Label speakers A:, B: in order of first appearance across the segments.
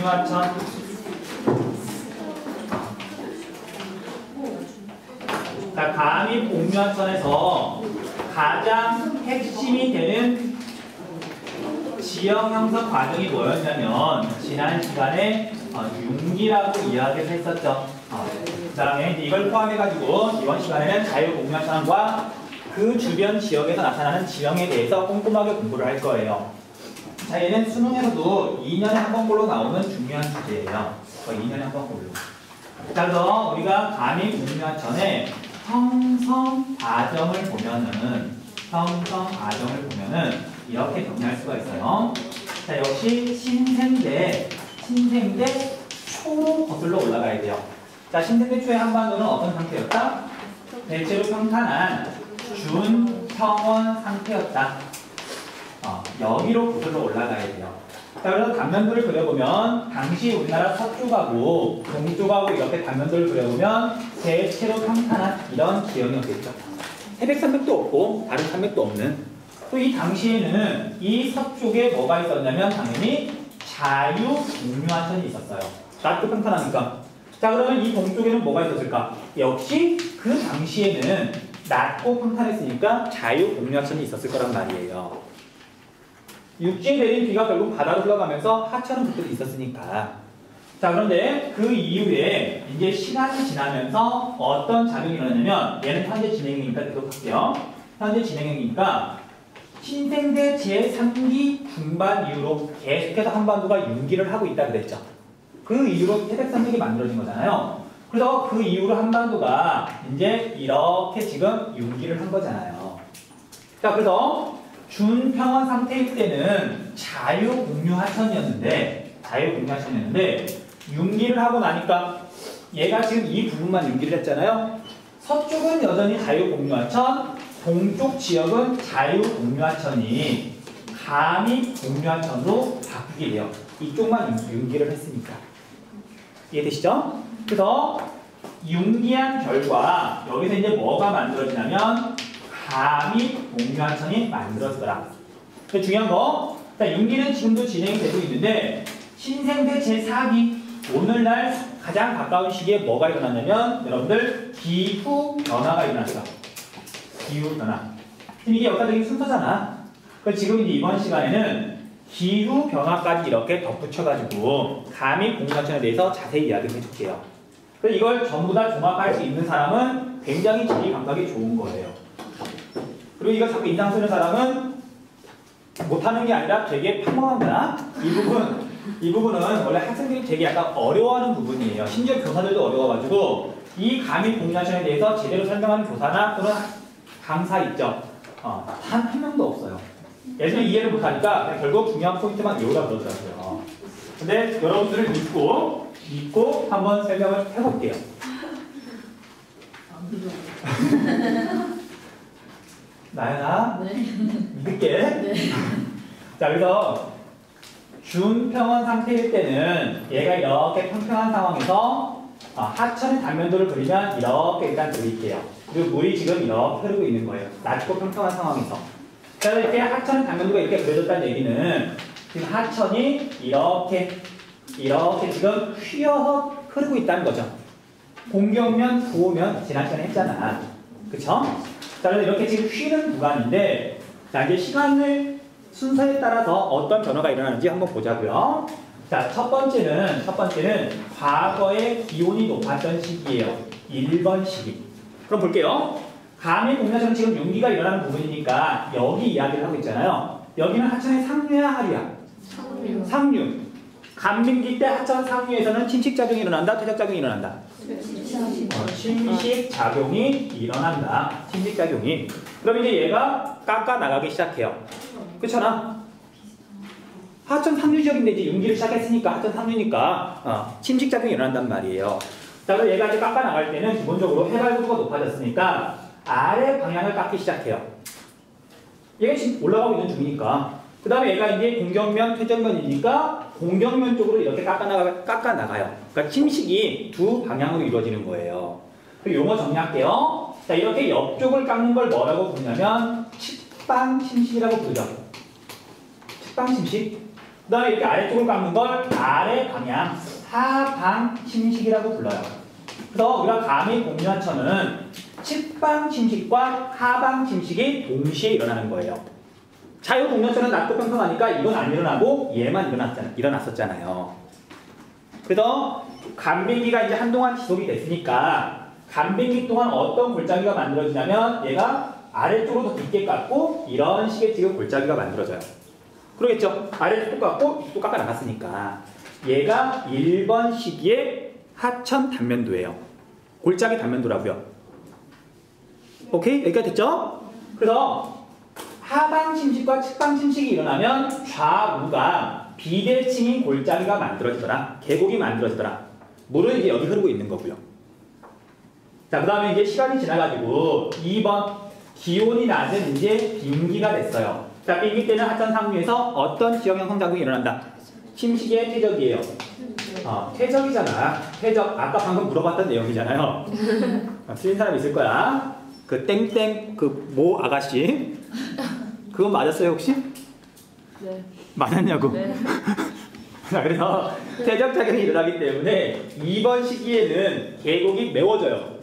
A: 공유하천. 자, 가압 공유하천에서 가장 핵심이 되는 지형 형성 과정이 뭐였냐면 지난 시간에 융기라고 이야기를 했었죠. 그 다음에 이걸 포함해가지고 이번 시간에는 자유공유하천과 그 주변 지역에서 나타나는 지형에 대해서 꼼꼼하게 공부를 할 거예요. 자, 얘는 수능에서도 2년에 한 번꼴로 나오는 중요한 주제예요. 2년에 한 번꼴로. 자, 그래서 우리가 감히 공유하천의 형성 과정을 보면은 이렇게 정리할 수가 있어요. 자, 역시 신생대 초로 거슬러 올라가야 돼요. 자, 신생대 초의 한반도는 어떤 상태였다? 대체로 평탄한 준평원 상태였다. 여기로 거슬러 올라가야 돼요. 자, 그래서 단면도를 그려보면 당시 우리나라 서쪽하고 동쪽하고 이렇게 단면도를 그려보면 대체로 평탄한 이런 지형이었겠죠. 태백산맥도 없고 다른 산맥도 없는. 또 이 당시에는 이 서쪽에 뭐가 있었냐면 당연히 자유공유하천이 있었어요. 낮고 평탄하니까. 자, 그러면 이 동쪽에는 뭐가 있었을까? 역시 그 당시에는 낮고 평탄했으니까 자유공유하천이 있었을 거란 말이에요. 육지에 내린 비가 결국 바다로 흘러가면서 하천은 그때도 있었으니까. 자, 그런데 그 이후에 이제 시간이 지나면서 어떤 작용이 일어나냐면 얘는 현재 진행형이니까 계속 할게요. 현재 진행형이니까 신생대 제3기 중반 이후로 계속해서 한반도가 융기를 하고 있다 그랬죠. 그 이후로 태백산맥이 만들어진 거잖아요. 그래서 그 이후로 한반도가 이제 이렇게 지금 융기를 한 거잖아요. 자, 그래서 준평원 상태일 때는 자유공유하천이었는데 융기를 하고 나니까 얘가 지금 이 부분만 융기를 했잖아요. 서쪽은 여전히 자유공유하천, 동쪽 지역은 자유공유하천이 감입공유하천으로 바뀌게 돼요. 이쪽만 융기를 했으니까. 이해되시죠? 그래서 융기한 결과 여기서 이제 뭐가 만들어지냐면 감입공유하천이 만들어지더라. 중요한 거, 자, 융기는 지금도 진행이 되고 있는데 신생대 제4기 오늘날 가장 가까운 시기에 뭐가 일어났냐면 여러분들 기후 변화가 일어났어. 기후 변화. 이게 역사적인 순서잖아. 그래서 지금 이제 이번 시간에는 기후 변화까지 이렇게 덧붙여가지고 감입공유하천에 대해서 자세히 이야기를 해줄게요. 그래서 이걸 전부 다 종합할 수 있는 사람은 굉장히 지리 감각이 좋은 거예요. 그리고 이거 자꾸 인상 쓰는 사람은 못하는 게 아니라 되게 평범한 거야. 이 부분은 원래 학생들이 되게 약간 어려워하는 부분이에요. 심지어 교사들도 어려워가지고 이 감입공유하천에 대해서 제대로 설명하는 교사나 또는 강사 있죠. 한 명도 없어요. 예전에 이해를 못하니까 그냥 결국 중요한 포인트만 외우라 그러더라고요. 근데 여러분들을 믿고 한번 설명을 해볼게요. 나연아, 네. 믿을게. 네. 자, 그래서 준평원 상태일 때는 얘가 이렇게 평평한 상황에서 하천의 단면도를 그리면 이렇게 일단 그릴게요. 그리고 물이 지금 이렇게 흐르고 있는 거예요. 낮고 평평한 상황에서. 그래서 이렇게 하천의 단면도가 이렇게 그려졌다는 얘기는 지금 하천이 이렇게 지금 휘어서 흐르고 있다는 거죠. 공경면, 부호면 지난 시간에 했잖아. 그쵸? 자, 그래서 이렇게 지금 휘는 구간인데, 자, 이제 시간을 순서에 따라서 어떤 변화가 일어나는지 한번 보자고요. 자, 첫 번째는 과거에 기온이 높았던 시기예요. 1번 시기. 그럼 볼게요. 감입공유하천은 지금 융기가 일어나는 부분이니까 여기 이야기를 하고 있잖아요. 여기는 하천의 상류야, 하류야? 상류. 감민기 때 하천 상류에서는 침식작용이 일어난다, 퇴적작용이 일어난다? 침식작용이 일어난다. 침식작용이. 그럼 이제 얘가 깎아 나가기 시작해요. 그렇잖아? 하천 상류 지역인데 이제 융기를 시작했으니까 하천 상류니까 침식작용이 일어난단 말이에요. 자, 그래서 얘가 이제 깎아 나갈 때는 기본적으로 해발구도가 높아졌으니까 아래 방향을 깎기 시작해요. 얘가 지금 올라가고 있는 중이니까. 그 다음에 얘가 이제 공경면, 퇴적면이니까 공경면 쪽으로 이렇게 깎아 나가요. 그러니까 침식이 두 방향으로 이루어지는 거예요. 그리고 용어 정리할게요. 자, 이렇게 옆쪽을 깎는 걸 뭐라고 부르냐면 측방침식이라고 부르죠. 측방침식. 그 다음에 이렇게 아래쪽을 깎는 걸 아래 방향 하방 침식이라고 불러요. 그래서 우리가 감히 공유하천은 측방 침식과 하방 침식이 동시에 일어나는 거예요. 자유 공유하천은 낮고 평평하니까 이건 안 일어나고 얘만 일어났었잖아요. 그래서 간빙기가 이제 한동안 지속이 됐으니까 간빙기 동안 어떤 골짜기가 만들어지냐면 얘가 아래쪽으로 더 깊게 깎고 이런 식의 지금 골짜기가 만들어져요. 그러겠죠? 아래쪽 깎고 또 깎아 나갔으니까 얘가 1번 시기의 하천 단면도예요. 골짜기 단면도라고요. 오케이? 여기까지 됐죠? 그래서 하방 침식과 측방 침식이 일어나면 좌우가 비대칭인 골짜기가 만들어지더라. 계곡이 만들어지더라. 물은 이제 여기 흐르고 있는 거고요. 자, 그 다음에 이제 시간이 지나가지고 2번 기온이 낮은 이제 빙기가 됐어요. 자, 빙기 때는 하천 상류에서 어떤 지형형 성장이 일어난다? 침식의 퇴적이에요. 퇴적이잖아. 퇴적. 아까 방금 물어봤던 내용이잖아요. 틀린 사람 있을 거야. 그 땡땡 그 모 아가씨. 그거 맞았어요 혹시?
B: 네.
A: 맞았냐고?
B: 네.
A: 자, 그래서 퇴적 작용이 일어나기 때문에 이번 시기에는 계곡이 메워져요.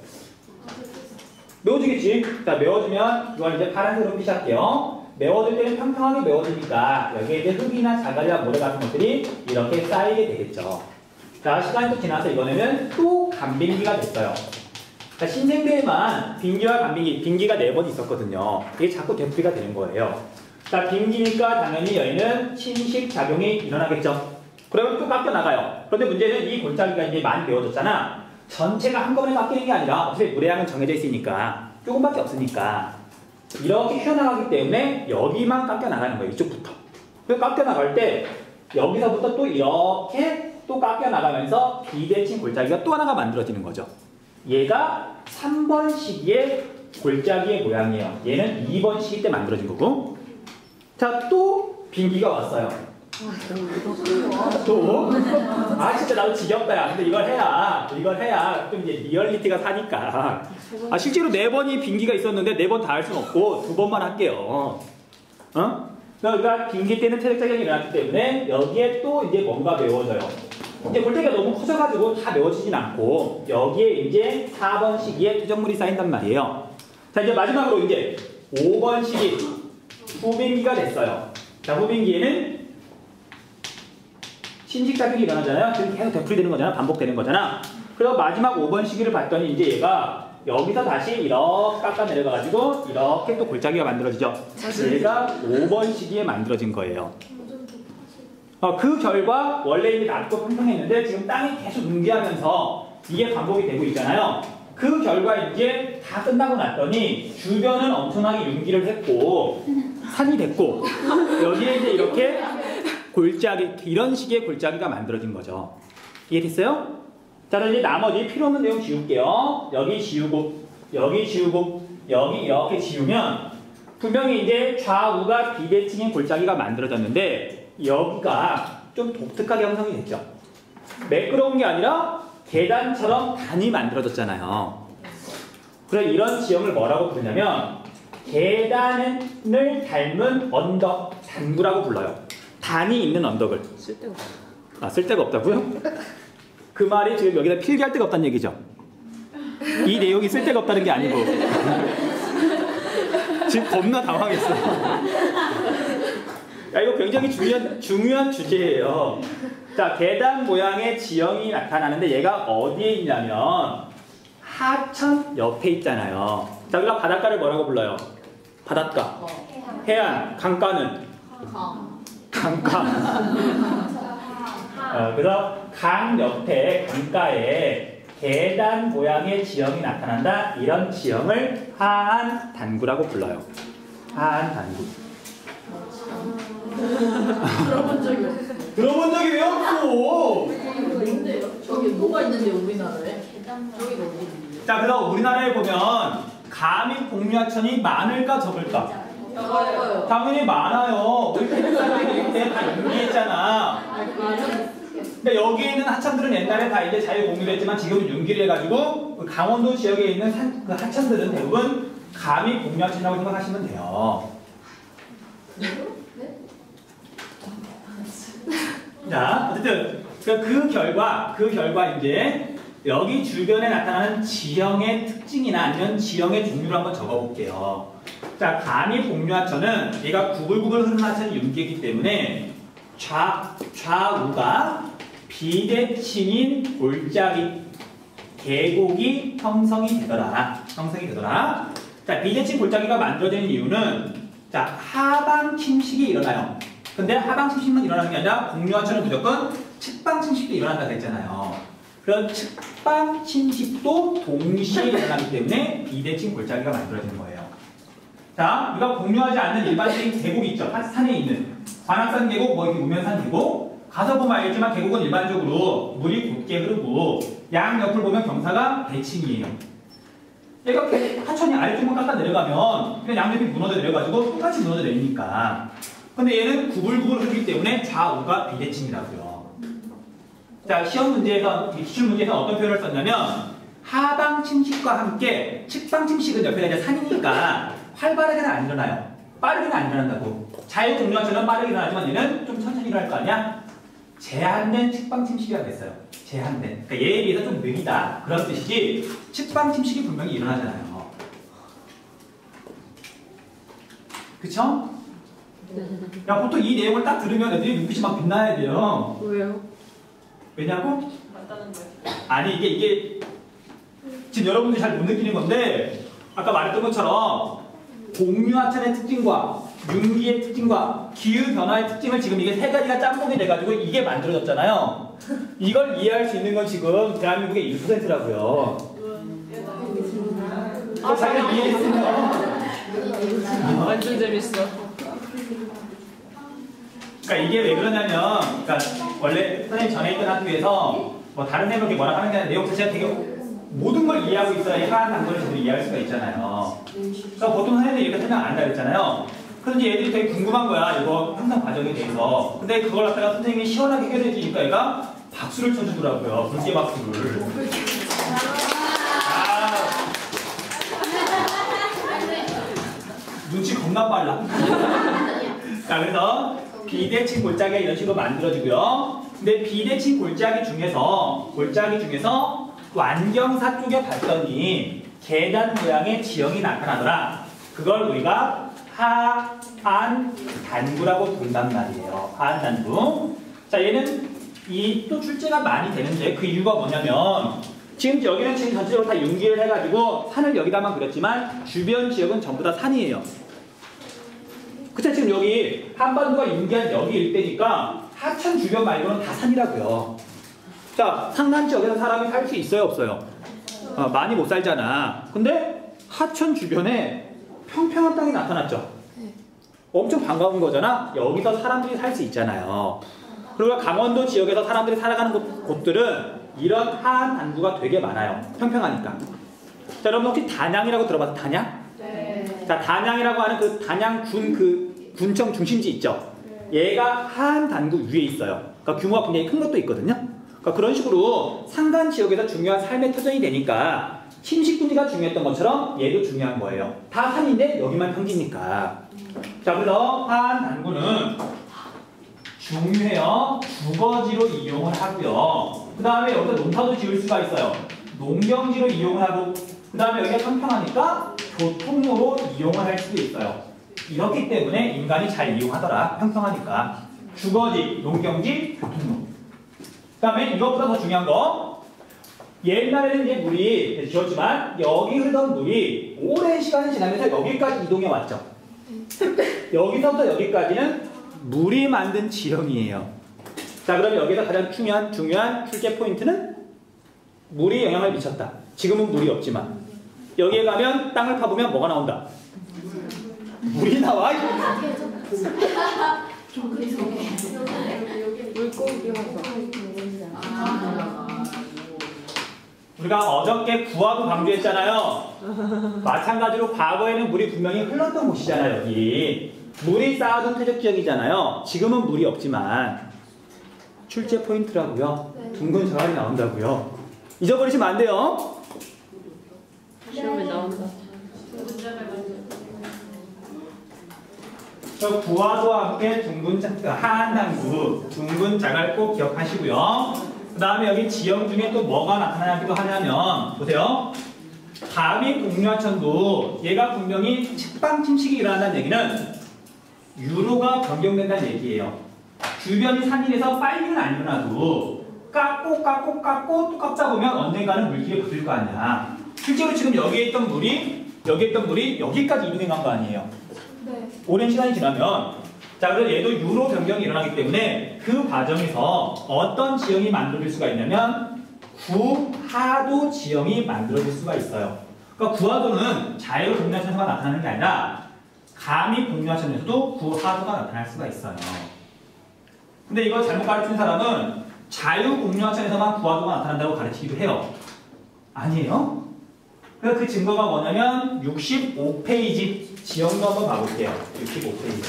A: 메워지겠지? 자, 메워지면 이걸 이제 파란색으로 표시할게요. 메워질 때는 평평하게 메워지니까 여기에 이제 흙이나 자갈이나 모래 같은 것들이 이렇게 쌓이게 되겠죠. 자, 시간이 또 지나서 이번에는 또 간빙기가 됐어요. 자, 신생대에만 빙기와 간빙기, 빙기가 4번 있었거든요. 이게 자꾸 되풀이가 되는 거예요. 자, 빙기니까 당연히 여기는 침식 작용이 일어나겠죠. 그러면 또 깎여 나가요. 그런데 문제는 이 골짜기가 이제 많이 메워졌잖아. 전체가 한꺼번에 깎이는 게 아니라 어차피 물의 양은 정해져 있으니까 조금밖에 없으니까 이렇게 휘어나가기 때문에 여기만 깎여 나가는 거예요. 이쪽부터. 그래서 깎여 나갈 때 여기서부터 또 이렇게 또 깎여 나가면서 비대칭 골짜기가 또 하나가 만들어지는 거죠. 얘가 3번 시기의 골짜기의 모양이에요. 얘는 2번 시기 때 만들어진 거고. 자, 또 빙기가 왔어요. 또? 아, 진짜 나도 지겹다, 야. 근데 이걸 해야 좀 이제 리얼리티가 사니까. 아, 실제로 4번이 빙기가 있었는데 4번 다 할 수는 없고 2번만 할게요. 그러니까 빙기 때는 퇴적 작용이 일어났기 때문에 여기에 또 이제 뭔가 메워져요. 이제 골짜기가 너무 커져가지고 다 메워지진 않고 여기에 이제 4번 시기에 퇴적물이 쌓인단 말이에요. 자, 이제 마지막으로 이제 5번 시기 후빙기가 됐어요. 자, 후빙기에는 침식 작용이 일어나잖아요. 지금 계속 되풀이되는 거잖아. 반복되는 거잖아. 그래서 마지막 5번 시기를 봤더니 이제 얘가 여기서 다시 이렇게 깎아 내려가가지고 이렇게 또 골짜기가 만들어지죠. 얘가 5번 시기에 만들어진 거예요. 그 결과 원래 이제 낮고 평평했는데 지금 땅이 계속 뭉개하면서 이게 반복이 되고 있잖아요. 그 결과 이제 다 끝나고 났더니 주변은 엄청나게 융기를 했고 산이 됐고 여기에 이제 이렇게 골짜기, 이런 식의 골짜기가 만들어진 거죠. 이해됐어요? 자, 그럼 이제 나머지 필요 없는 내용 지울게요. 여기 지우고, 여기 지우고, 여기 이렇게 지우면 분명히 이제 좌우가 비대칭인 골짜기가 만들어졌는데 여기가 좀 독특하게 형성이 됐죠. 매끄러운 게 아니라 계단처럼 단이 만들어졌잖아요. 그래서 이런 지형을 뭐라고 부르냐면 계단을 닮은 언덕, 단구라고 불러요. 단이 있는 언덕을.
B: 쓸데가 없어.
A: 아, 쓸데가 없다고요? 그 말이 지금 여기다 필기할 데가 없다는 얘기죠. 이 내용이 쓸데가 없다는 게 아니고 지금 겁나 당황했어. 야, 이거 굉장히 중요한 주제예요. 자, 계단 모양의 지형이 나타나는데 얘가 어디에 있냐면 하천 옆에 있잖아요. 자, 우리가 바닷가를 뭐라고 불러요? 바닷가. 해안, 강가는? 강가. 그래서 강 옆에 강가에 계단 모양의 지형이 나타난다. 이런 지형을 하안 단구라고 불러요. 하안 단구.
B: 들어본 적이 없어.
A: 들어본 적이 왜 없어?
B: 뭔데요? 저기 뭐가 있는데 우리나라에? 저기가 어디?
A: 자, 그래서 우리나라에 보면 감히 공유하천이 많을까 적을까?
B: 적어요.
A: 당연히 많아요. 우리 태국 사람들이 그때 다 융기했잖아. 근데 여기 있는 하천들은 옛날에 다 이제 자유 공유했지만 지금은 융기를 해가지고 그 강원도 지역에 있는 그 하천들은 대부분 감히 공유하천이라고 생각하시면 돼요. 자, 어쨌든 그 결과 이제 여기 주변에 나타나는 지형의 특징이나 아니면 지형의 종류를 한번 적어볼게요. 자, 감이 복류하천은 얘가 구불구불 흐르는 하천 윤기이기 때문에 좌우가 비대칭인 골짜기 계곡이 형성이 되더라. 자, 비대칭 골짜기가 만들어지는 이유는 자, 하방 침식이 일어나요. 근데 하방 침식만 일어나는 게 아니라 복류하천은 무조건 측방 침식도 일어난다고 했잖아요. 그런 측방 침식도 동시에 일어나기 때문에 비대칭 골짜기가 만들어지는 거예요. 자, 우리가 공유하지 않는 일반적인 계곡이 있죠. 산에 있는 관악산 계곡, 뭐 우면산 계곡 가서 보면 알겠지만 계곡은 일반적으로 물이 곧게 흐르고 양 옆을 보면 경사가 대칭이에요. 얘가 하천이 아래쪽만 깎아 내려가면 그냥 양옆이 무너져 내려가지고 똑같이 무너져 내리니까. 근데 얘는 구불구불 흐르기 때문에 좌우가 비대칭이라고요. 자, 시험 문제에서 기출 문제에서 어떤 표현을 썼냐면 하방 침식과 함께 측방 침식은 옆에가 이제 산이니까 활발하게는 안 일어나요. 빠르게는 안 일어난다고. 자유공유하처럼 빠르게 일어나지만 얘는 좀 천천히 일어날 거 아니야? 제한된 측방 침식이라고 했어요. 제한된. 그러니까 얘에 비해서 좀 느리다. 그런 뜻이지 측방 침식이 분명히 일어나잖아요. 그쵸? 야, 보통 이 내용을 딱 들으면 애들이 눈빛이 막 빛나야 돼요.
B: 왜요?
A: 왜냐고?
B: 맞다는 거예요.
A: 아니 이게 지금 여러분들이 잘 못 느끼는 건데 아까 말했던 것처럼 공유하천의 특징과 윤기의 특징과 기후변화의 특징을 지금 이게 세 가지가 짬뽕이 돼가지고 이게 만들어졌잖아요. 이걸 이해할 수 있는 건 지금 대한민국의 1%라고요. 자기가 이해했으면
B: 완전 재밌어.
A: 그러니까 이게 왜 그러냐면 그러니까 원래 선생님 전에 있던 학교에서 뭐 다른 내용이 뭐라 하는 게 아니라 내용 자체가 되게 모든 걸 이해하고 있어야 하나한 단어를 제대로 이해할 수가 있잖아요. 그래서 보통 선생님들이 이렇게 설명 안 한다 그랬잖아요. 그런데 얘들이 되게 궁금한 거야. 이거 항상 과정에 대해서. 근데 그걸 갖다가 선생님이 시원하게 해결해 주니까 얘가 박수를 쳐주더라고요. 불개 박수를. 눈치 겁나 빨라. 자, 그래서 비대칭 골짜기가 이런 식으로 만들어지고요. 근데 비대칭 골짜기 중에서 완경사 쪽에 봤더니 계단 모양의 지형이 나타나더라. 그걸 우리가 하안단구라고 부른단 말이에요. 하안단구. 자, 얘는 이 또 출제가 많이 되는데 그 이유가 뭐냐면 지금 여기는 지금 전체적으로 다 융기를 해가지고 산을 여기다만 그렸지만 주변 지역은 전부 다 산이에요. 그쵸? 지금 여기 한반도가 융기한 여기 일대니까 하천 주변 말고는 다 산이라고요. 자, 상남 지역에서 사람이 살 수 있어요, 없어요? 많이 못 살잖아. 근데 하천 주변에 평평한 땅이 나타났죠. 엄청 반가운 거잖아. 여기서 사람들이 살 수 있잖아요. 그리고 강원도 지역에서 사람들이 살아가는 곳들은 이런 하안 단구가 되게 많아요. 평평하니까. 자, 여러분 혹시 단양이라고 들어봤어요? 단양?
B: 네.
A: 자, 단양이라고 하는 그 단양군 그 군청 중심지 있죠? 얘가 하안 단구 위에 있어요. 그러니까 규모가 굉장히 큰 것도 있거든요. 그러니까 그런 식으로 산간 지역에서 중요한 삶의 터전이 되니까 침식분지가 중요했던 것처럼 얘도 중요한 거예요. 다 산인데 여기만 평지니까. 자, 그래서 하안 단구는 중요해요. 주거지로 이용을 하고요. 그 다음에 여기서 농사도 지을 수가 있어요. 농경지로 이용을 하고 그 다음에 여기가 평평하니까 교통로로 이용을 할 수도 있어요. 이렇기 때문에 인간이 잘 이용하더라. 평평하니까. 주거지, 농경지, 교통로. 그 다음에 이것보다 더 중요한 거 옛날에는 이제 물이 지었지만 여기 흐르던 물이 오랜 시간이 지나면서 여기까지 이동해 왔죠. 여기서부터 여기까지는 물이 만든 지형이에요. 자, 그럼 여기서 가장 중요한 출제 포인트는 물이 영향을 미쳤다. 지금은 물이 없지만 여기에 가면 땅을 파보면 뭐가 나온다? 물이 나와. 우리가 어저께 구하고 강조했잖아요. 마찬가지로 과거에는 물이 분명히 흘렀던 곳이잖아요. 여기 물이 쌓아둔 퇴적 지역이잖아요. 지금은 물이 없지만 출제 포인트라고요. 둥근 자갈이 나온다고요. 잊어버리시면 안 돼요. 시험에 나온다. 구화도와 함께 하한당구, 둥근자갈 꼭 기억하시고요. 그 다음에 여기 지형 중에 또 뭐가 나타나기도 하냐면 보세요. 가미 공유하천도 얘가 분명히 측방 침식이 일어난다는 얘기는 유로가 변경된다는 얘기예요. 주변이 산이라서 빨리는 안 일어나도 깎고 또 깎다 보면 언젠가는 물길이 바뀔 거 아니야. 실제로 지금 여기에 있던 물이 여기까지 이동해 간 거 아니에요.
B: 네.
A: 오랜 시간이 지나면 자, 그래서 얘도 유로 변경이 일어나기 때문에 그 과정에서 어떤 지형이 만들어질 수가 있냐면 구하도 지형이 만들어질 수가 있어요. 그러니까 구하도는 자유 공유하천에서만 나타나는 게 아니라 가미 공유하천에서도 구하도가 나타날 수가 있어요. 근데 이거 잘못 가르친 사람은 자유 공유하천에서만 구하도가 나타난다고 가르치기도 해요. 아니에요? 그래서 그 증거가 뭐냐면 65페이지 지형도 한번 봐볼게요. 65페이지.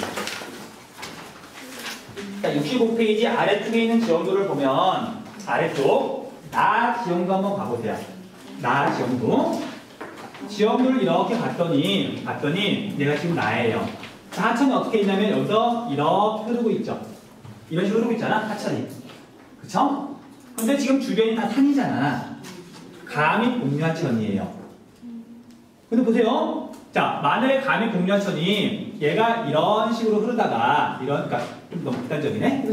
A: 자, 65페이지 아래쪽에 있는 지형도를 보면 아래쪽 나 지형도 한번 봐보세요. 나 지형도. 지형도를 이렇게 봤더니 내가 지금 나예요. 자, 하천이 어떻게 있냐면 여기서 이렇게 흐르고 있죠. 이런 식으로 흐르고 있잖아, 하천이. 그쵸? 근데 지금 주변이 다 산이잖아. 가미 공유하천이에요. 근데 보세요. 자, 만약에 가미 공유하천이 얘가 이런 식으로 흐르다가 그러니까 좀 너무 극단적이네.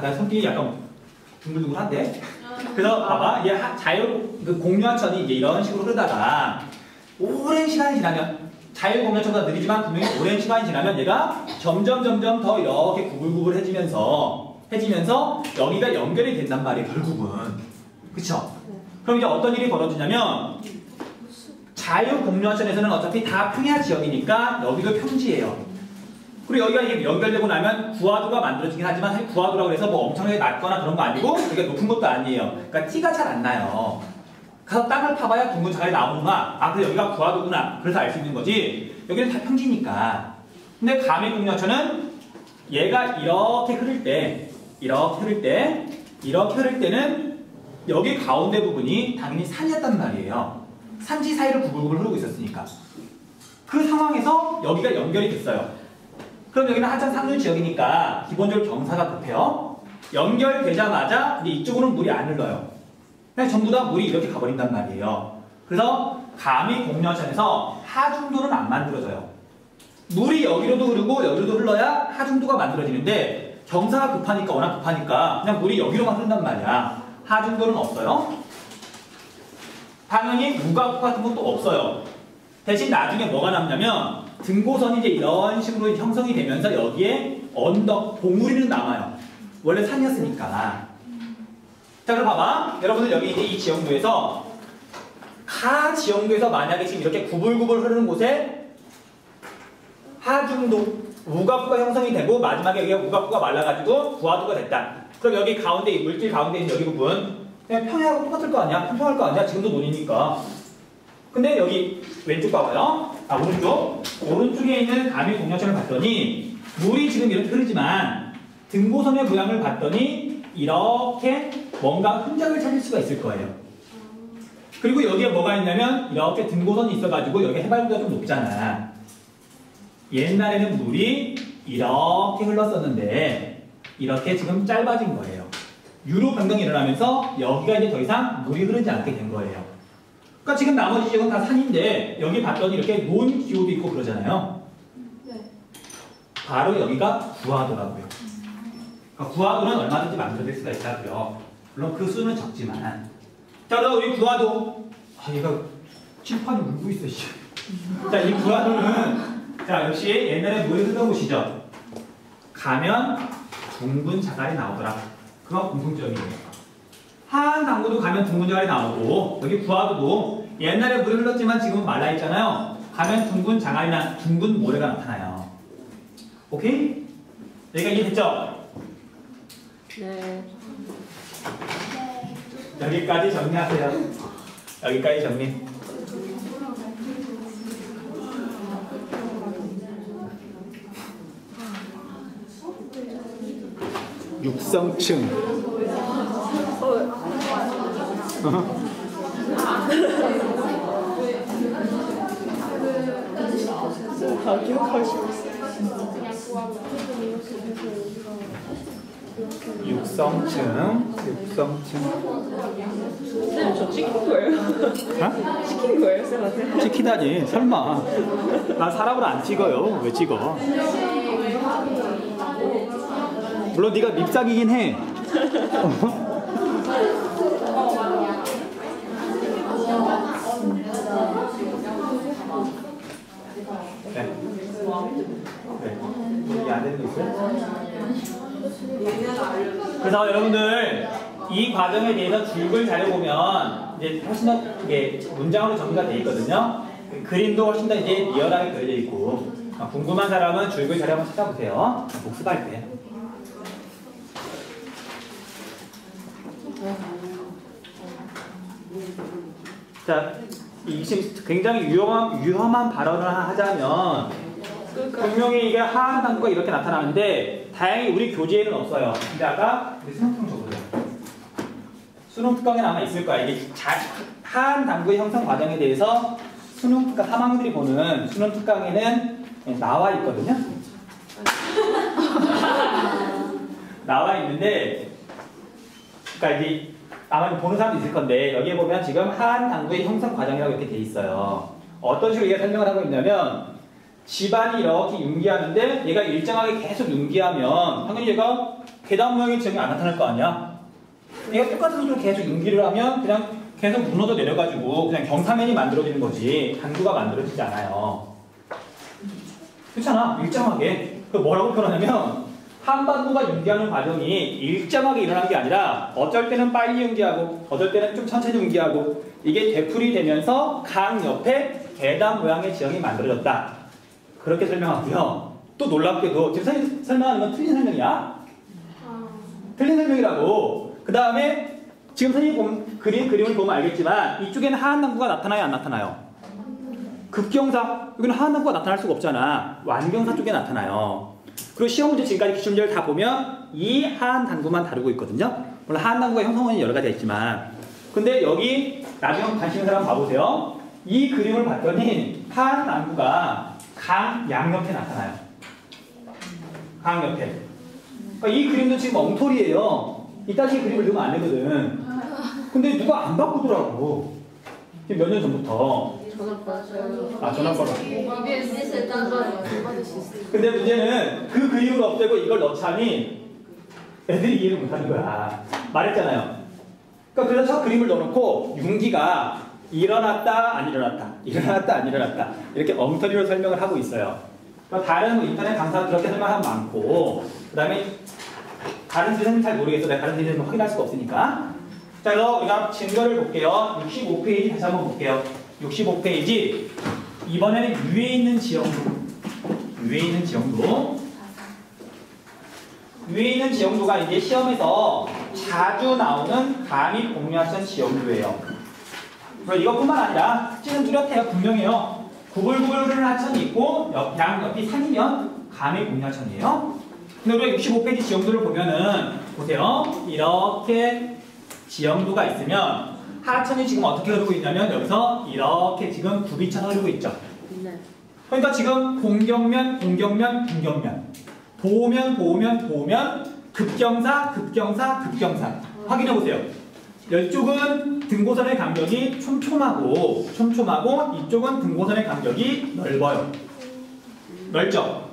A: 나 성격이 약간 둥글둥글한데. 그래서 봐봐, 얘 그 공유하천이 이제 이런 식으로 흐르다가 오랜 시간이 지나면 자유 공유하천보다 느리지만 분명히 오랜 시간이 지나면 얘가 점점 더 이렇게 구불구불해지면서 여기가 연결이 된단 말이에요. 결국은. 그쵸? 그럼 이제 어떤 일이 벌어지냐면 자유 공유하천에서는 어차피 다 평야 지역이니까 여기도 평지예요. 그리고 여기가 이게 연결되고 나면 구하도가 만들어지긴 하지만 사실 구하도라고 해서 뭐 엄청나게 낮거나 그런 거 아니고 여기가 높은 것도 아니에요. 그러니까 티가 잘 안 나요. 가서 땅을 파봐야 둥근 자갈이 나오는구나. 아, 그래서 여기가 구하도구나. 그래서 알 수 있는 거지. 여기는 다 평지니까. 근데 가미 공유하천은 얘가 이렇게 흐를 때는 여기 가운데 부분이 당연히 산이었단 말이에요. 산지 사이를 구불구불 흐르고 있었으니까. 그 상황에서 여기가 연결이 됐어요. 그럼 여기는 하천 상류 지역이니까 기본적으로 경사가 급해요. 연결되자마자 근데 이쪽으로는 물이 안 흘러요. 그냥 전부 다 물이 이렇게 가버린단 말이에요. 그래서 가미 공유하천에서 하중도는 안 만들어져요. 물이 여기로도 흐르고 여기로도 흘러야 하중도가 만들어지는데 경사가 워낙 급하니까 그냥 물이 여기로만 흐른단 말이야. 하중도는 없어요. 당연히 우가국 같은 것도 없어요. 대신 나중에 뭐가 남냐면 등고선이 이제 이런 식으로 형성이 되면서 여기에 언덕, 봉우리는 남아요. 원래 산이었으니까. 자, 그럼 봐봐. 여러분들 여기 이제 이 지형도에서 지형도에서 만약에 지금 이렇게 구불구불 흐르는 곳에 하중도, 우가국가 형성이 되고 마지막에 여기가 우가국가 말라가지고 구하도가 됐다. 그럼 여기 가운데, 이 물길 가운데 있는 여기 부분 그냥 평야하고 똑같을 거 아니야? 평평할 거 아니야? 지금도 논이니까. 근데 여기 왼쪽 봐봐요. 오른쪽에 있는 가미 공유하천을 봤더니 물이 지금 이렇게 흐르지만 등고선의 모양을 봤더니 이렇게 뭔가 흔적을 찾을 수가 있을 거예요. 그리고 여기에 뭐가 있냐면 이렇게 등고선이 있어가지고 여기 해발보다 좀 높잖아. 옛날에는 물이 이렇게 흘렀었는데 이렇게 지금 짧아진 거예요. 유로 변경이 일어나면서 여기가 이제 더 이상 물이 흐르지 않게 된 거예요. 그러니까 지금 나머지 지역은 다 산인데 여기 봤더니 이렇게 논 기호도 있고 그러잖아요.
B: 네.
A: 바로 여기가 구하도라고요. 그러니까 구하도는 얼마든지 만들어질 수가 있다고요. 물론 그 수는 적지만. 자, 그럼 우리 구하도. 얘가 칠판이 울고 있어. 자, 이 구하도는 자, 역시 옛날에 물이 흐르던 곳이죠. 가면 둥근 자갈이 나오더라. 그건 공통점이에요. 하한 당구도 가면 둥근 자갈이 나오고 여기 구하도도 옛날에 물이 흘렀지만 지금은 말라있잖아요. 가면 둥근 자갈이나 둥근 모래가 나타나요. 오케이? 여기가 이해됐죠?
B: 네.
A: 여기까지 정리하세요. 여기까지 정리. 육성층.
B: 다 기억할 수 있어.
A: 육성층.
B: 쌤, 저 찍힌 거예요?
A: 어?
B: 찍힌 거예요, 쌤한테?
A: 찍히다니 설마. 난 사람을 안 찍어요. 왜 찍어? 물론 네가 밉상이긴 해. 네. 이게 안 되는 거 있어요? 그래서 여러분들 이 과정에 대해서 줄글 자료 보면 이제 훨씬 더 이게 문장으로 정리가 돼 있거든요. 그림도 훨씬 더 이제 리얼하게 그려져 있고 궁금한 사람은 줄글 자료 한번 찾아보세요. 복습할 때. 자, 이 지금 굉장히 위험한 발언을 하자면 분명히 이게 하한 단구가 이렇게 나타나는데 다행히 우리 교재에는 없어요. 근데 아까 우리 수능특강 줘보세요. 수능특강에 아마 있을 거야. 이게 하한 단구의 형성 과정에 대해서 수능특강 3학년들이 보는 수능특강에는 나와 있거든요. 나와 있는데 그러니까 이제 아마 보는 사람도 있을 건데 여기에 보면 지금 하한 단구의 형성 과정이라고 이렇게 돼 있어요. 어떤 식으로 얘가 설명을 하고 있냐면 집안이 이렇게 융기하는데 얘가 일정하게 계속 융기하면 당연히 얘가 계단 모양의 지형이 안 나타날 거 아니야? 얘가 똑같은 식으로 계속 융기를 하면 그냥 계속 무너져 내려가지고 그냥 경사면이 만들어지는 거지 단구가 만들어지지 않아요. 그렇잖아. 일정하게. 그 뭐라고 표현하냐면 한반도가 융기하는 과정이 일정하게 일어난 게 아니라 어쩔 때는 빨리 융기하고 어쩔 때는 좀 천천히 융기하고 이게 되풀이 되면서 강 옆에 계단 모양의 지형이 만들어졌다. 그렇게 설명하고요. 또 놀랍게도 지금 설명하는 건 틀린 설명이야. 틀린 설명이라고. 그 다음에 지금 선생님이 그림을 보면 알겠지만 이쪽에는 하한 단구가 나타나요? 안 나타나요? 급경사. 여기는 하한 단구가 나타날 수가 없잖아. 완경사 쪽에 나타나요. 그리고 시험 문제 지금까지 기출 문제를 다 보면 이 하한 단구만 다루고 있거든요. 물론 하한 단구의 형성원이 여러 가지가 있지만 근데 여기 나중에 관심 있는 사람 봐보세요. 이 그림을 봤더니 하한 단구가 강 양옆에 나타나요. 강 옆에. 그러니까 이 그림도 지금 엉터리예요. 이따시 그림을 넣으면 안 되거든. 근데 누가 안 바꾸더라고. 지금 몇 년 전부터.
B: 전화 받았어요.
A: 아, 전화 받았어.
B: EBS에서 받을 수 있어요.
A: 근데 문제는 그 그림을 없애고 이걸 넣자니 애들이 이해를 못하는 거야. 말했잖아요. 그러니까 그래서 첫 그림을 넣어놓고 융기가 일어났다 안 일어났다 일어났다 안 일어났다 이렇게 엉터리로 설명을 하고 있어요. 그러니까 다른 인터넷 강사는 그렇게 설명하면 많고 그 다음에 다른 선생님 잘 모르겠어. 내가 다른 선생님 확인할 수가 없으니까. 자, 그래서 우리가 증거를 볼게요. 65페이지 다시 한번 볼게요. 65페이지 이번에는 위에 있는 지형도 위에 있는 지형도가 이제 시험에서 자주 나오는 감이 공유하천 지형도예요. 그리고 이것뿐만 아니라 찌는 뚜렷해요. 분명해요. 구불구불 흐르는 하천이 있고 양옆이 산이면 감이 공유하천이에요. 근데 우리가 65페이지 지형도를 보면은 보세요. 이렇게 지형도가 있으면 하천이 지금 어떻게 흐르고 있냐면 여기서 이렇게 지금 굽이쳐서 흐르고 있죠.
B: 네.
A: 그러니까 지금 공경면, 공경면, 공경면, 보면, 급경사, 급경사, 급경사. 확인해 보세요. 이쪽은 등고선의 간격이 촘촘하고 이쪽은 등고선의 간격이 넓어요. 넓죠?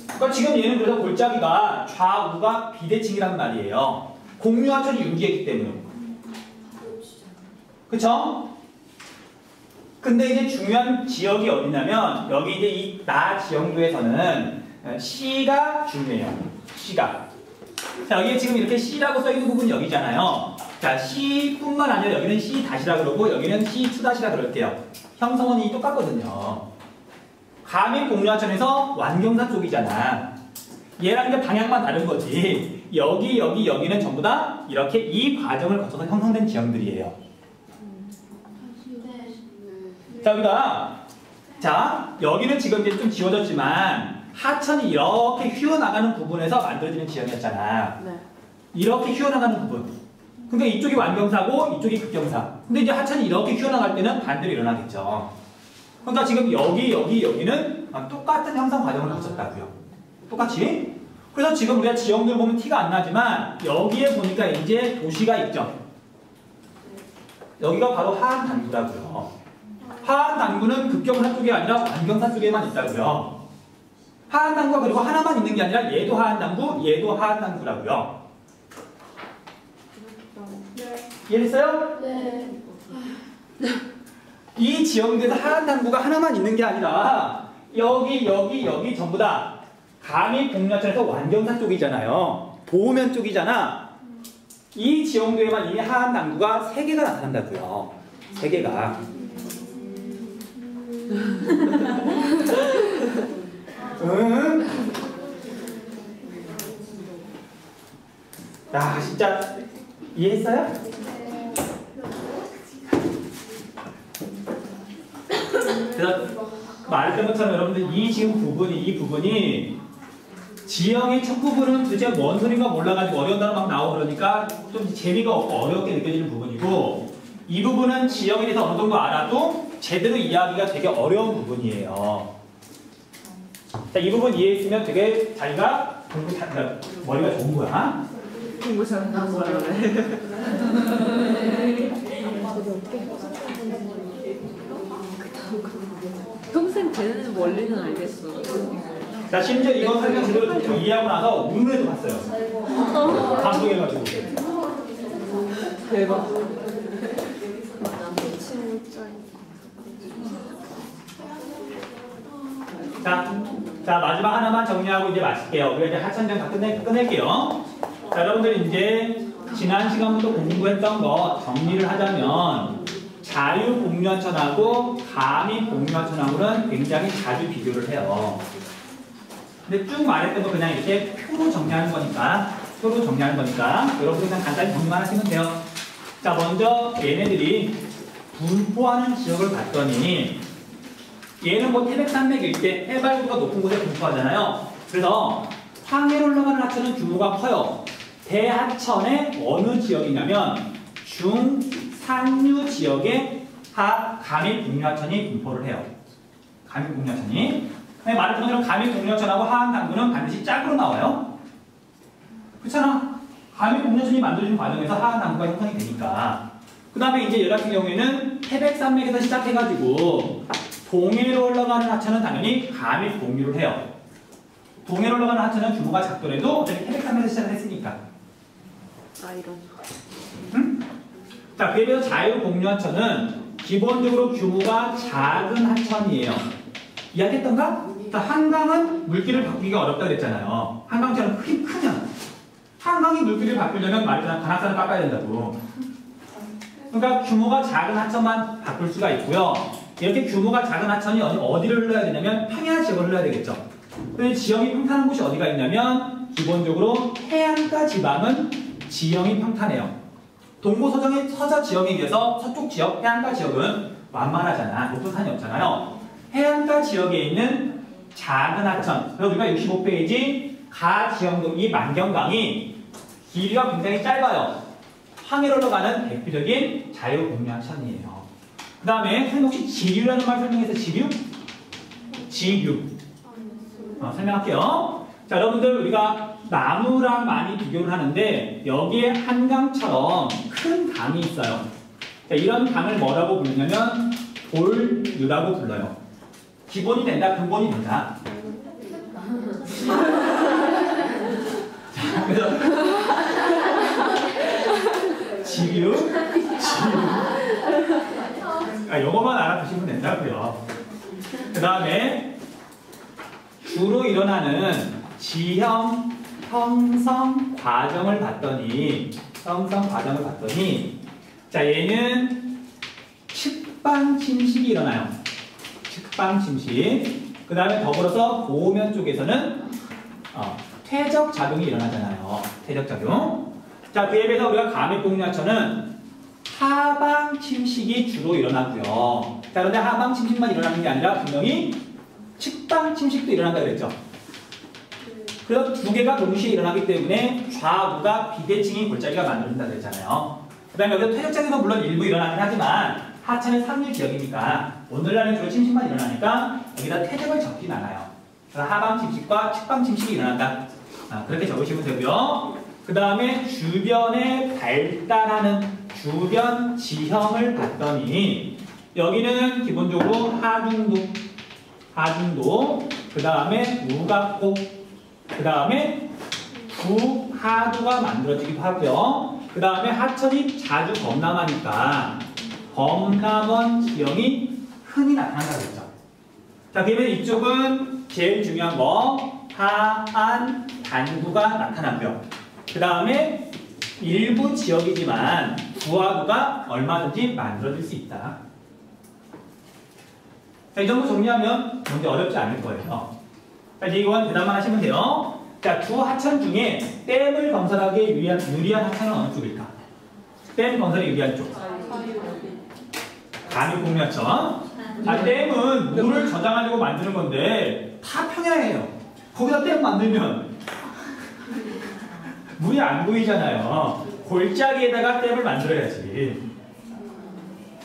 A: 그러니까 지금 얘는 그래서 골짜기가 좌우가 비대칭이란 말이에요. 공유하천이 융기했기 때문에. 그쵸? 근데 이제 중요한 지역이 어디냐면 여기 이제 이 나 지형도에서는 C가 중요해요. C가. 자, 여기에 지금 이렇게 C라고 써있는 부분이 여기잖아요. 자, C뿐만 아니라 여기는 C 다시라 그러고 여기는 C2 다시라 그럴게요. 형성원이 똑같거든요. 감이 공유하천에서 완경사 쪽이잖아. 얘랑 이제 방향만 다른 거지. 여기는 전부 다 이렇게 이 과정을 거쳐서 형성된 지형들이에요. 자, 여기는 지금 이제 좀 지워졌지만 하천이 이렇게 휘어나가는 부분에서 만들어지는 지형이었잖아.
B: 네.
A: 이렇게 휘어나가는 부분. 근데 이쪽이 완경사고 이쪽이 급경사. 근데 이제 하천이 이렇게 휘어나갈 때는 반대로 일어나겠죠. 그러니까 지금 여기는 똑같은 형성 과정을 거쳤다고요. 똑같이. 그래서 지금 우리가 지형들 보면 티가 안 나지만 여기에 보니까 이제 도시가 있죠. 여기가 바로 하한 단구라고요. 하한 단구는 급경사 쪽이 아니라 완경사 쪽에만 있다고요. 하한 단구가 그리고 하나만 있는 게 아니라 얘도 하한 단구, 얘도 하한 단구라고요. 이해됐어요?
B: 네.
A: 이 지형들에서 하한 단구가 하나만 있는 게 아니라 여기 전부 다 감이 복류하천에서 완경사 쪽이잖아요. 도면 쪽이잖아. 이 지형들에만 이 하한 단구가 3개가 나타난다고요. 3개가. 야, 진짜 이해했어요? 그래서 말했던 것처럼 여러분들 이 부분이 지형의 첫 부분은 도대체 뭔 소리가 몰라가지고 어려운 단어 막 나오고 그러니까 좀 재미가 없고 어렵게 느껴지는 부분이고, 이 부분은 지형에 대해서 어느 정도 알아도 제대로 이해하기가 되게 어려운 부분이에요. 자, 이 부분 이해했으면 되게 자기가 머리가 좋은 거야.
B: 공부 잘한다는 거예요. 평생 되는 원리는 알겠어.
A: 자, 심지어 이거 설명 제대로 좀 이해하고 나서 운문에도 봤어요. 감동해가지고.
B: 대박.
A: 자, 마지막 하나만 정리하고 이제 마칠게요. 우리가 이제 하천장 다 끝낼게요. 자, 여러분들 이제 지난 시간부터 공부했던 거 정리를 하자면 자유복류하천하고 감입복류하천하고는 굉장히 자주 비교를 해요. 근데 쭉 말했던 거 그냥 이렇게 표로 정리하는 거니까 여러분들 그냥 간단히 정리만 하시면 돼요. 자, 먼저 얘네들이 분포하는 지역을 봤더니 얘는 뭐 태백산맥일 때 해발구가 높은 곳에 분포하잖아요. 그래서 항해로 올라가는 하천은 규모가 커요. 대하천의 어느 지역이냐면 중산류 지역에 감입복류하천이 분포를 해요. 감입복류하천이. 말했던 것처럼 감입복류하천하고 하한 단구는 반드시 짝으로 나와요. 그렇잖아. 감입복류하천이 만들어진 과정에서 하한 단구가 형성이 되니까. 그 다음에 이제 얘 같은 경우에는 태백산맥에서 시작해가지고 동해로 올라가는 하천은 당연히 감입복류를 해요. 동해로 올라가는 하천은 규모가 작더라도 어차피 태백산맥에서 시작을 했으니까.
B: 아, 이런.
A: 응? 자, 그에 비해서 자유복류하천은 기본적으로 규모가 작은 하천이에요. 이해했던가? 자, 한강은 물길을 바꾸기가 어렵다 그랬잖아요. 한강처럼 크면 한강이 물길을 바꾸려면 말했잖아, 관악산을 깎아야 된다고. 그러니까 규모가 작은 하천만 바꿀 수가 있고요. 이렇게 규모가 작은 하천이 어디를 흘러야 되냐면 평야 지역을 흘러야 되겠죠. 근데 지형이 평탄한 곳이 어디가 있냐면 기본적으로 해안가 지방은 지형이 평탄해요. 동부서정의 서자 지역에 비해서 서쪽 지역, 해안가 지역은 완만하잖아. 높은 산이 없잖아요. 해안가 지역에 있는 작은 하천, 그래서 우리가 65페이지 가지형도 이 만경강이 길이가 굉장히 짧아요. 항해로 올라가는 대표적인 자유복류하천이에요. 그 다음에 선생님 혹시 지류라는 말 설명해서 지류 설명할게요. 자, 여러분들 우리가 나무랑 많이 비교를 하는데 여기에 한강처럼 큰 강이 있어요. 자, 이런 강을 뭐라고 부르냐면 돌류라고 불러요. 기본이 된다, 근본이 된다. 자, 그래서 지류. 요거만 알아두시면 된다고요. 그 다음에 주로 일어나는 지형 형성 과정을 봤더니 자, 얘는 측방 침식이 일어나요. 측방 침식. 그 다음에 더불어서 보면 쪽에서는 퇴적 작용이 일어나잖아요. 퇴적 작용. 자, 그에 비해서 우리가 감입복류하천은 하방 침식이 주로 일어나고요. 자, 그런데 하방 침식만 일어나는 게 아니라 분명히 측방 침식도 일어난다 그랬죠. 그래서 두 개가 동시에 일어나기 때문에 좌우가 비대칭인 골짜기가 만들어진다 그랬잖아요. 그 다음에 여기서 퇴적작용도 물론 일부 일어나긴 하지만 하천은 상류 지역이니까 오늘날은 주로 침식만 일어나니까 여기다 태적을 적진 않아요. 그래서 하방 침식과 측방 침식이 일어난다. 그렇게 적으시면 되고요. 그 다음에 주변에 발달하는 주변 지형을 봤더니 여기는 기본적으로 하중도, 그 다음에 우각호, 그 다음에 부하두가 만들어지기도 하고요. 그 다음에 하천이 자주 범람하니까 범람원 지형이 흔히 나타난다고 했죠. 자, 그러면 이쪽은 제일 중요한 거 하안 단구가 나타나고요. 그 다음에 일부 지역이지만 부하두가 얼마든지 만들어질 수 있다. 자, 이 정도 정리하면 문제 어렵지 않을 거예요. 자, 이건 대답만 하시면 돼요. 자, 두 하천 중에 댐을 건설하기에 유리한 하천은 어느 쪽일까? 댐 건설에 유리한 쪽. 감유공유하천. 댐은 물을 저장하려고 만드는 건데 다 평야예요. 거기다 댐 만들면 물이 안 보이잖아요. 골짜기에다가 댐을 만들어야지.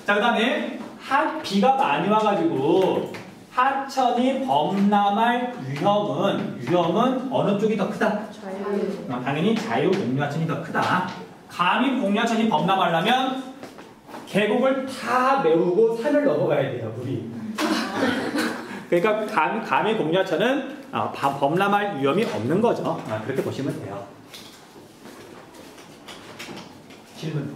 A: 자, 그 다음에 비가 많이 와가지고 하천이 범람할 위험은 어느 쪽이 더 크다? 당연히 자유공유하천이 더 크다. 감유공유하천이 범람하려면 계곡을 다 메우고 산을 넘어가야 돼요, 물이. 그러니까 감유공유하천은 범람할 위험이 없는 거죠. 그렇게 보시면 돼요. 질문.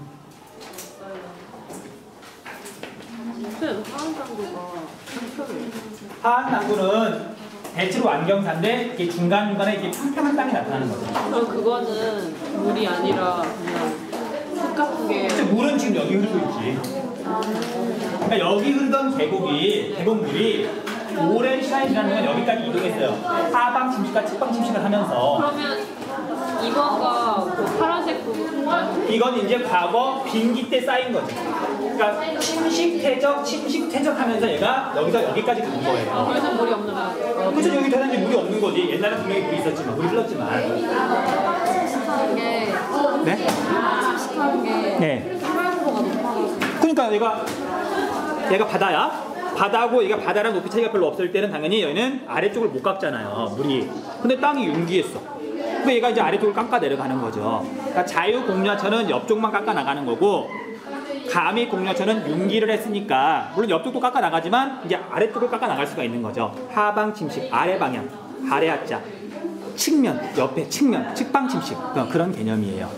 A: 하안단구는 대체로 완경사인데 이게 중간중간에 이게 평평한 땅이 나타나는 거죠.
B: 그럼 그거는 물이 아니라 그냥 습각하게.
A: 물은 지금 여기 흐르고 있지. 그러니까 여기 흐르던 계곡물이 오랜 시간이 지나는 건 여기까지 이동했어요. 하방 침식과 측방 침식을 하면서.
B: 그러면 이거가 그 파란색 부분.
A: 이건 이제 과거 빙기 때 쌓인 거죠. 그러니까 침식퇴적하면서 얘가 여기서 여기까지 간 거예요.
B: 그래서 물이 없는 거야.
A: 그렇죠. 여기 되는지 물이 없는 거지. 옛날에 분명히 물이 있었지만, 물이 흘렀지만.
C: 침식하는 게
A: 네?
C: 침식하는 게
A: 네.
C: 활도가 높아가지고
A: 그러니까 얘가 바다야. 바다고 얘가 바다랑 높이 차이가 별로 없을 때는 당연히 얘는 아래쪽을 못 깎잖아요. 물이. 근데 땅이 융기했어. 그러니까 얘가 이제 아래쪽을 깎아 내려가는 거죠. 그러니까 자유공유하천은 옆쪽만 깎아 나가는 거고 감유공유하천은 융기를 했으니까 물론 옆쪽도 깎아 나가지만 이제 아래쪽을 깎아 나갈 수가 있는 거죠. 하방 침식, 아래 방향, 아래 하자, 측면, 옆에 측면, 측방 침식 그런 개념이에요.